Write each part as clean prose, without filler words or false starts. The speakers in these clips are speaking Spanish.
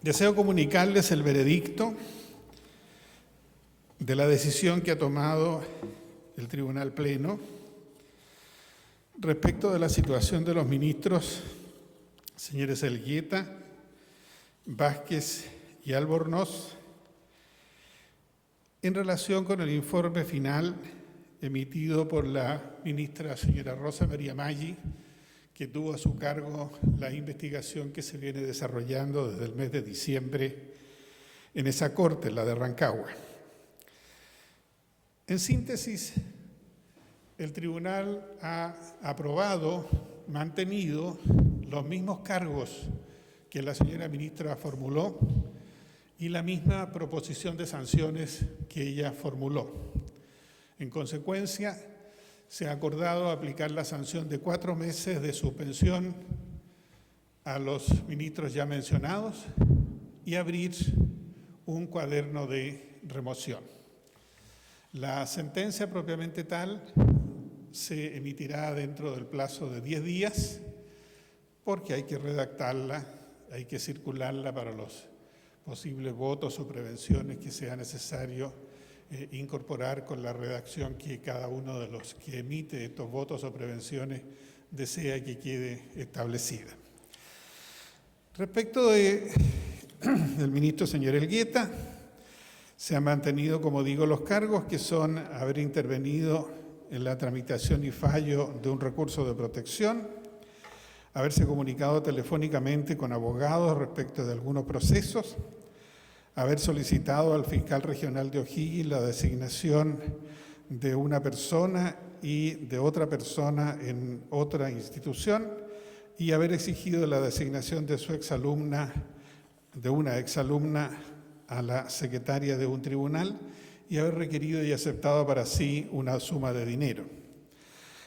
Deseo comunicarles el veredicto de la decisión que ha tomado el Tribunal Pleno respecto de la situación de los ministros señores Elgueta, Vázquez y Albornoz en relación con el informe final emitido por la ministra señora Rosa María Maggi, que tuvo a su cargo la investigación que se viene desarrollando desde el mes de diciembre en esa corte, la de Rancagua. En síntesis, el tribunal ha aprobado, mantenido los mismos cargos que la señora ministra formuló y la misma proposición de sanciones que ella formuló. En consecuencia, se ha acordado aplicar la sanción de 4 meses de suspensión a los ministros ya mencionados y abrir un cuaderno de remoción. La sentencia propiamente tal se emitirá dentro del plazo de 10 días porque hay que redactarla, hay que circularla para los posibles votos o prevenciones que sea necesario incorporar con la redacción que cada uno de los que emite estos votos o prevenciones desea que quede establecida. Respecto del ministro señor Elgueta, se han mantenido, como digo, los cargos que son haber intervenido en la tramitación y fallo de un recurso de protección, haberse comunicado telefónicamente con abogados respecto de algunos procesos, haber solicitado al fiscal regional de O'Higgins la designación de una persona y de otra persona en otra institución y haber exigido la designación de su exalumna, de una exalumna a la secretaria de un tribunal y haber requerido y aceptado para sí una suma de dinero.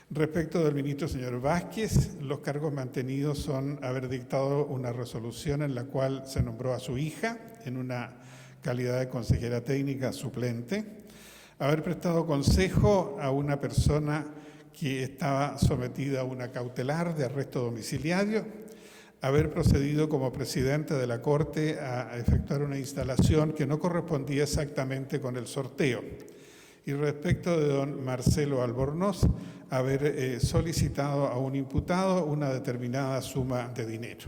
Respecto del ministro señor Vázquez, los cargos mantenidos son haber dictado una resolución en la cual se nombró a su hija en una calidad de consejera técnica suplente, haber prestado consejo a una persona que estaba sometida a una cautelar de arresto domiciliario, haber procedido como presidente de la Corte a efectuar una instalación que no correspondía exactamente con el sorteo. Y respecto de don Marcelo Albornoz, haber solicitado a un imputado una determinada suma de dinero.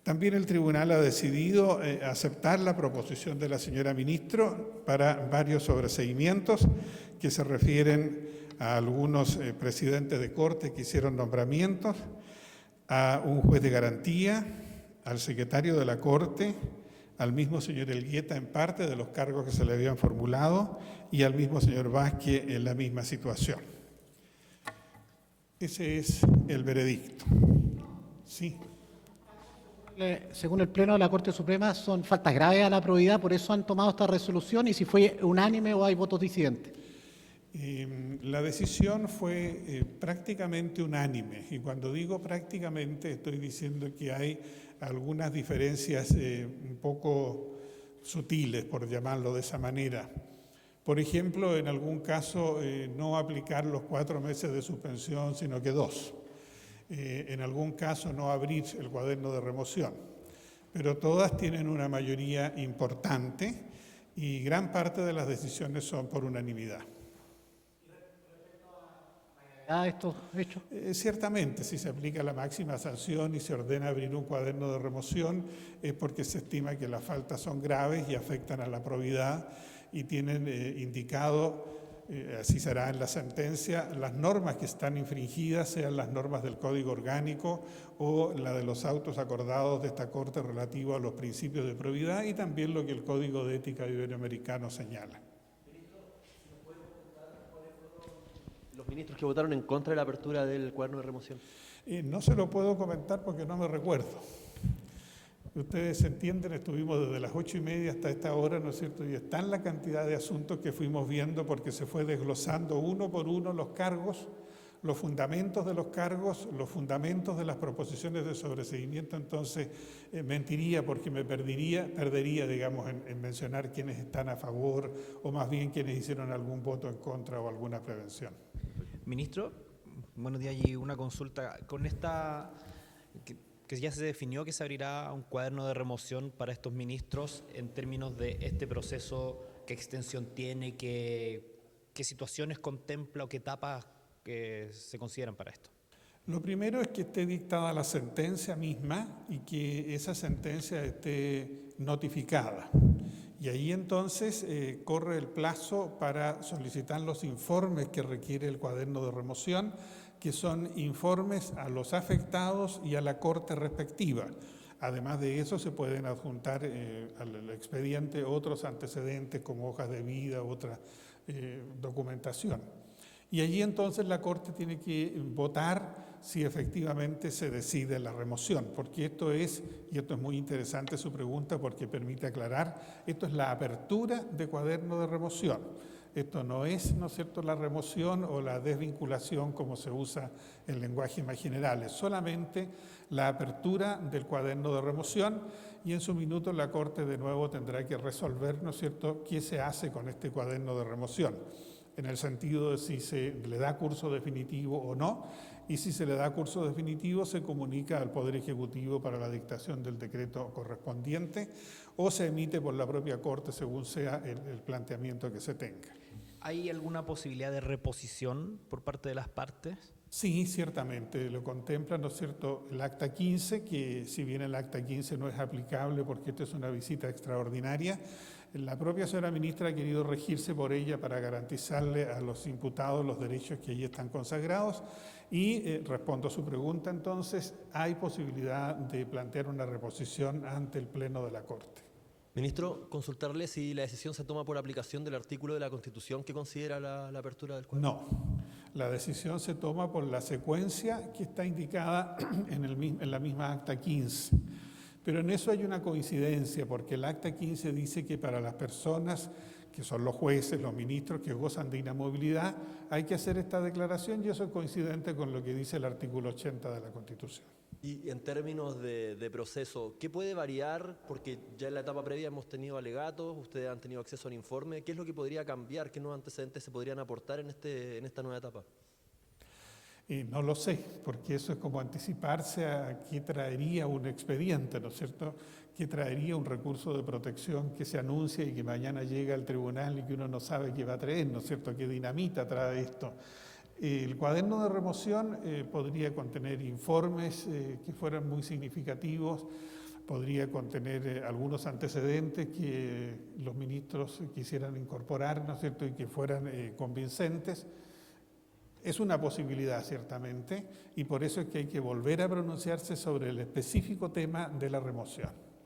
También el tribunal ha decidido aceptar la proposición de la señora ministro para varios sobreseimientos que se refieren a algunos presidentes de corte que hicieron nombramientos, a un juez de garantía, al secretario de la Corte, al mismo señor Elgueta en parte de los cargos que se le habían formulado y al mismo señor Vázquez en la misma situación. Ese es el veredicto. Sí. Según el Pleno de la Corte Suprema, son faltas graves a la probidad, por eso han tomado esta resolución y si fue unánime o hay votos disidentes. La decisión fue prácticamente unánime y cuando digo prácticamente estoy diciendo que hay algunas diferencias un poco sutiles, por llamarlo de esa manera. Por ejemplo, en algún caso no aplicar los 4 meses de suspensión, sino que 2. En algún caso no abrir el cuaderno de remoción. Pero todas tienen una mayoría importante y gran parte de las decisiones son por unanimidad. ¿Estos hechos? Ciertamente, si se aplica la máxima sanción y se ordena abrir un cuaderno de remoción, es porque se estima que las faltas son graves y afectan a la probidad y tienen indicado, así será en la sentencia, las normas que están infringidas, sean las normas del Código Orgánico o la de los autos acordados de esta Corte relativo a los principios de probidad y también lo que el Código de Ética Iberoamericano señala. Los ministros que votaron en contra de la apertura del cuaderno de remoción. No se lo puedo comentar porque no me recuerdo. Ustedes entienden, estuvimos desde las 8:30 hasta esta hora, ¿no es cierto? Y está en la cantidad de asuntos que fuimos viendo porque se fue desglosando uno por uno los cargos, los fundamentos de los cargos, los fundamentos de las proposiciones de sobreseimiento. Entonces, mentiría porque me perdería, digamos, en mencionar quiénes están a favor o más bien quienes hicieron algún voto en contra o alguna prevención. Ministro, buenos días y una consulta. Con esta que ya se definió que se abrirá un cuaderno de remoción para estos ministros en términos de este proceso, qué extensión tiene, qué situaciones contempla o qué etapas se consideran para esto. Lo primero es que esté dictada la sentencia misma y que esa sentencia esté notificada. Y ahí entonces corre el plazo para solicitar los informes que requiere el cuaderno de remoción, que son informes a los afectados y a la corte respectiva. Además de eso, se pueden adjuntar al expediente otros antecedentes como hojas de vida, otra documentación. Y allí entonces la Corte tiene que votar si efectivamente se decide la remoción, porque esto es muy interesante su pregunta porque permite aclarar, esto es la apertura de cuaderno de remoción. Esto no es, ¿no es cierto?, la remoción o la desvinculación como se usa en lenguaje más general, es solamente la apertura del cuaderno de remoción y en su minuto la Corte de nuevo tendrá que resolver, ¿no es cierto?, qué se hace con este cuaderno de remoción, en el sentido de si se le da curso definitivo o no, y si se le da curso definitivo se comunica al Poder Ejecutivo para la dictación del decreto correspondiente o se emite por la propia Corte según sea el planteamiento que se tenga. ¿Hay alguna posibilidad de reposición por parte de las partes? Sí, ciertamente, lo contempla, ¿no es cierto?, el acta 15, que si bien el acta 15 no es aplicable porque esta es una visita extraordinaria, la propia señora ministra ha querido regirse por ella para garantizarle a los imputados los derechos que allí están consagrados y respondo a su pregunta, entonces, hay posibilidad de plantear una reposición ante el Pleno de la Corte. Ministro, consultarle si la decisión se toma por aplicación del artículo de la Constitución que considera la apertura del cuaderno. No, la decisión se toma por la secuencia que está indicada en la misma acta 15. Pero en eso hay una coincidencia, porque el acta 15 dice que para las personas que son los jueces, los ministros que gozan de inamovilidad, hay que hacer esta declaración y eso es coincidente con lo que dice el artículo 80 de la Constitución. Y en términos de proceso, ¿qué puede variar? Porque ya en la etapa previa hemos tenido alegatos, ustedes han tenido acceso al informe. ¿Qué es lo que podría cambiar? ¿Qué nuevos antecedentes se podrían aportar en esta nueva etapa? No lo sé, porque eso es como anticiparse a qué traería un expediente, ¿no es cierto? ¿Qué traería un recurso de protección que se anuncia y que mañana llega al tribunal y que uno no sabe qué va a traer, ¿no es cierto? ¿Qué dinamita trae esto? El cuaderno de remoción podría contener informes que fueran muy significativos, podría contener algunos antecedentes que los ministros quisieran incorporar, ¿no es cierto?, y que fueran convincentes. Es una posibilidad, ciertamente, y por eso es que hay que volver a pronunciarse sobre el específico tema de la remoción.